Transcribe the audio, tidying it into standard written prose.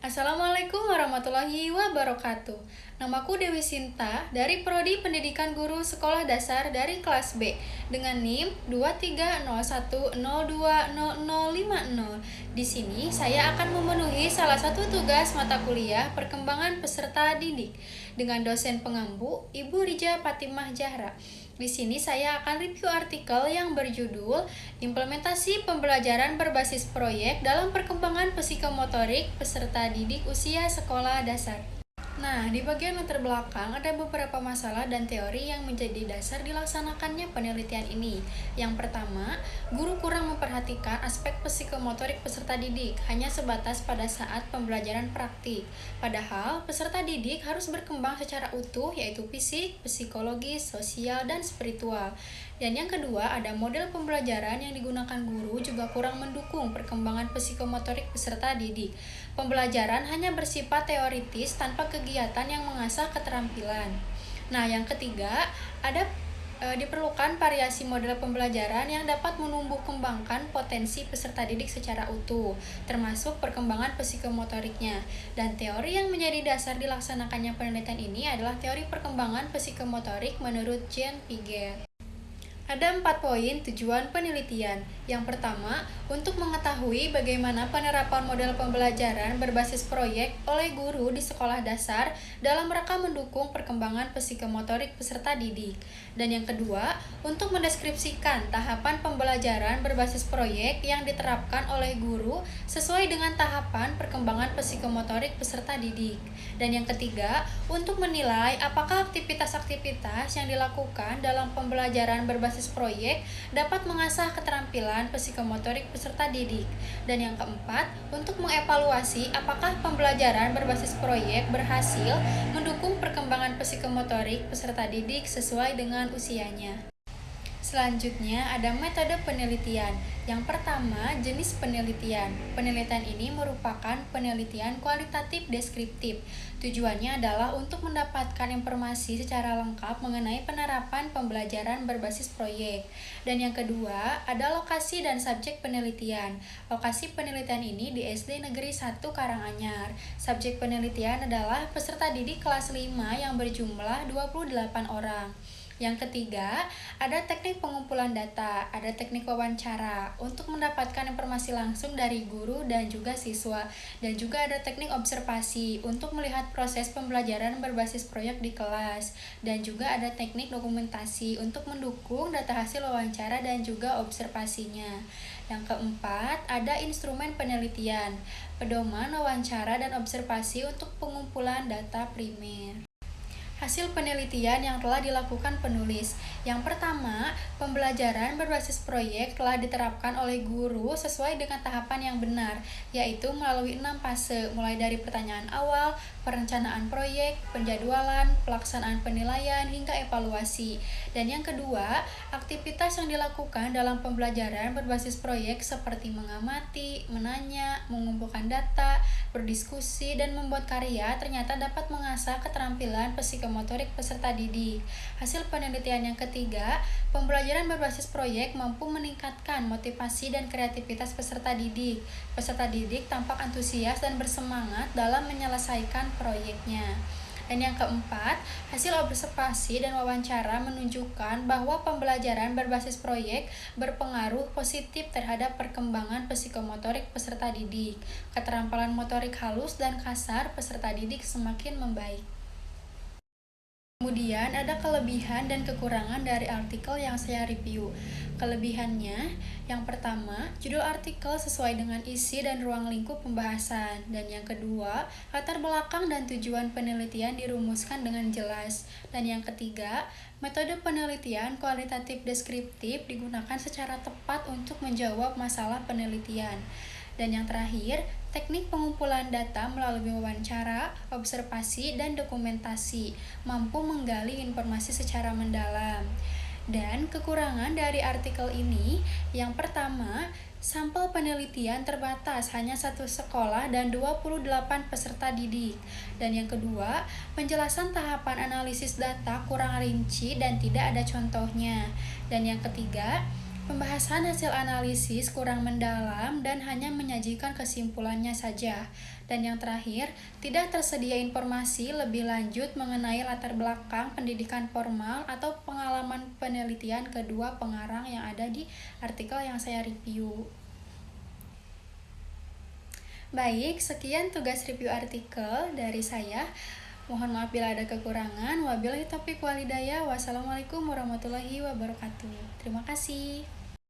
Assalamualaikum warahmatullahi wabarakatuh. Namaku Dewi Sinta dari Prodi Pendidikan Guru Sekolah Dasar dari kelas B dengan NIM 2301020050. Di sini saya akan memenuhi salah satu tugas mata kuliah perkembangan peserta didik dengan dosen pengampu Ibu Rija Fatimah Zahra. Di sini saya akan review artikel yang berjudul Implementasi Pembelajaran Berbasis Proyek dalam Perkembangan Psikomotorik Peserta Didik Usia Sekolah Dasar. Nah, di bagian latar belakang ada beberapa masalah dan teori yang menjadi dasar dilaksanakannya penelitian ini. Yang pertama, guru kurang memperhatikan aspek psikomotorik peserta didik, hanya sebatas pada saat pembelajaran praktik. Padahal, peserta didik harus berkembang secara utuh, yaitu fisik, psikologis, sosial, dan spiritual. Dan yang kedua, ada model pembelajaran yang digunakan guru juga kurang mendukung perkembangan psikomotorik peserta didik. Pembelajaran hanya bersifat teoritis tanpa kegiatan yang mengasah keterampilan. Nah, yang ketiga, diperlukan variasi model pembelajaran yang dapat menumbuh kembangkan potensi peserta didik secara utuh, termasuk perkembangan psikomotoriknya. Dan teori yang menjadi dasar dilaksanakannya penelitian ini adalah teori perkembangan psikomotorik menurut Jean Piaget. Ada 4 poin tujuan penelitian. Yang pertama, untuk mengetahui bagaimana penerapan model pembelajaran berbasis proyek oleh guru di sekolah dasar dalam rangka mendukung perkembangan psikomotorik peserta didik. Dan yang kedua, untuk mendeskripsikan tahapan pembelajaran berbasis proyek yang diterapkan oleh guru sesuai dengan tahapan perkembangan psikomotorik peserta didik. Dan yang ketiga, untuk menilai apakah aktivitas-aktivitas yang dilakukan dalam pembelajaran berbasis proyek dapat mengasah keterampilan psikomotorik peserta didik. Dan yang keempat, untuk mengevaluasi apakah pembelajaran berbasis proyek berhasil mendukung perkembangan psikomotorik peserta didik sesuai dengan usianya. Selanjutnya ada metode penelitian. Yang pertama, jenis penelitian. Penelitian ini merupakan penelitian kualitatif deskriptif. Tujuannya adalah untuk mendapatkan informasi secara lengkap mengenai penerapan pembelajaran berbasis proyek. Dan yang kedua, ada lokasi dan subjek penelitian. Lokasi penelitian ini di SD Negeri 1 Karanganyar. Subjek penelitian adalah peserta didik kelas 5 yang berjumlah 28 orang. Yang ketiga, ada teknik pengumpulan data, ada teknik wawancara untuk mendapatkan informasi langsung dari guru dan juga siswa, dan juga ada teknik observasi untuk melihat proses pembelajaran berbasis proyek di kelas, dan juga ada teknik dokumentasi untuk mendukung data hasil wawancara dan juga observasinya. Yang keempat, ada instrumen penelitian, pedoman wawancara dan observasi untuk pengumpulan data primer. Hasil penelitian yang telah dilakukan penulis. Yang pertama, pembelajaran berbasis proyek telah diterapkan oleh guru sesuai dengan tahapan yang benar, yaitu melalui 6 fase, mulai dari pertanyaan awal, perencanaan proyek, penjadwalan, pelaksanaan penilaian, hingga evaluasi. Dan yang kedua, aktivitas yang dilakukan dalam pembelajaran berbasis proyek seperti mengamati, menanya, mengumpulkan data, berdiskusi, dan membuat karya ternyata dapat mengasah keterampilan psikomotorik peserta didik. Hasil penelitian yang ketiga, pembelajaran berbasis proyek mampu meningkatkan motivasi dan kreativitas peserta didik. Peserta didik tampak antusias dan bersemangat dalam menyelesaikan proyeknya. Dan yang keempat, hasil observasi dan wawancara menunjukkan bahwa pembelajaran berbasis proyek berpengaruh positif terhadap perkembangan psikomotorik peserta didik. Keterampilan motorik halus dan kasar peserta didik semakin membaik. Kemudian ada kelebihan dan kekurangan dari artikel yang saya review. Kelebihannya, yang pertama, judul artikel sesuai dengan isi dan ruang lingkup pembahasan. Dan yang kedua, latar belakang dan tujuan penelitian dirumuskan dengan jelas. Dan yang ketiga, metode penelitian kualitatif deskriptif digunakan secara tepat untuk menjawab masalah penelitian. Dan yang terakhir, teknik pengumpulan data melalui wawancara, observasi, dan dokumentasi mampu menggali informasi secara mendalam. Dan kekurangan dari artikel ini, yang pertama, sampel penelitian terbatas hanya satu sekolah dan 28 peserta didik. Dan yang kedua, penjelasan tahapan analisis data kurang rinci dan tidak ada contohnya. Dan yang ketiga, Pembahasan hasil analisis kurang mendalam dan hanya menyajikan kesimpulannya saja. Dan yang terakhir, tidak tersedia informasi lebih lanjut mengenai latar belakang pendidikan formal atau pengalaman penelitian kedua pengarang yang ada di artikel yang saya review. Baik, sekian tugas review artikel dari saya. Mohon maaf bila ada kekurangan. Wabillahi taufiq walhidayah. Wassalamualaikum warahmatullahi wabarakatuh. Terima kasih.